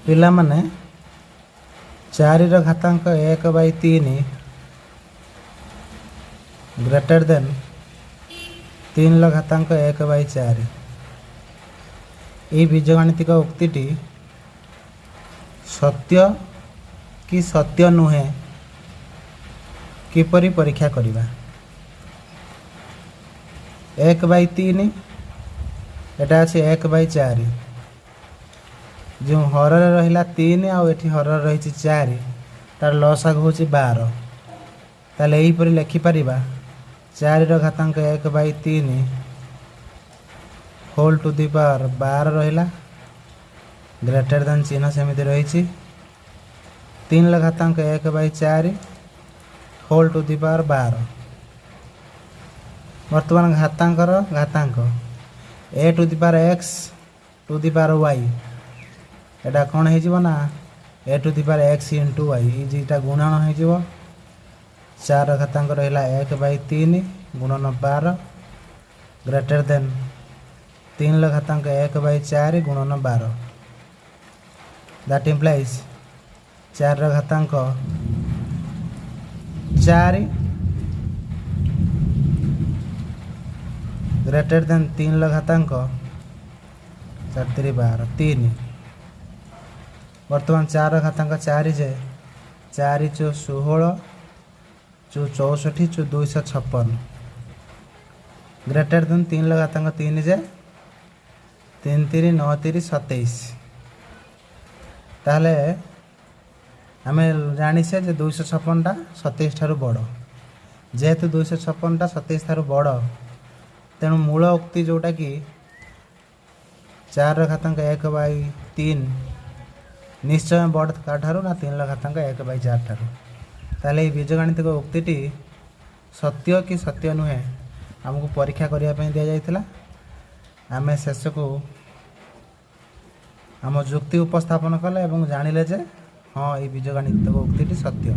ପିଲାମାନେ 4 ଘାତାଙ୍କ 1/3 ଗ୍ରେଟର ଦେନ୍ 3 ଘାତାଙ୍କ 1/4। ଏହି ବୀଜଗାଣିତିକ ଉକ୍ତିଟି ସତ୍ୟ କି ସତ୍ୟ ନୁହେଁ କିପରି ପରୀକ୍ଷା କରିବା। 1/3 एटा अच्छे 1/4 जो हर रहा 3 आउ एटी हर रही 4 तार लसागु हूँ 12। ताले यहीपरि लिखिपर 4 घातांक 1/3 होल टू दी पावर 12 रहा ग्रेटर देन चिन्ह सेमती रही 3 घातांक 1/4 होल टू दी पावर 12। वर्तमान घातांकर घातांक a to the power x to the power y एटा कौन हो ना a to the power x into y ये गुणन हो 4 घातांक रहा 1/3 गुणन 12 ग्रेटर देन 3 घातांक 1/4 गुणन 12 दैट इम्प्लाइज 4 घातांक 4 ग्रेटर देन 3 घातांक 4 3 12 3। वर्तमान 4 घातांक 4 जे 4 चो 16 चो 64 चो 256 ग्रेटर देन 3 घातांक 3 जे 3 3 9 3 27। ताहले आम जानीसे 256 टा 27 ठारू बड़ जेहेतु 256 टा 27 ठारू बड़ तेणु मूल उक्ति जोटा कि 4 घातांक 1/3 निश्चय बड़ का ठारू ना 3 घातांक 1/4 ठारू। ताले बीजगणितिक उक्ति सत्य कि सत्य नुहे आमको परीक्षा करने दि जाइथिला। आमे शेष को आम जुक्ति उपस्थापन कले और जानिले जे हाँ ये बीजगणितिक उक्ति सत्य।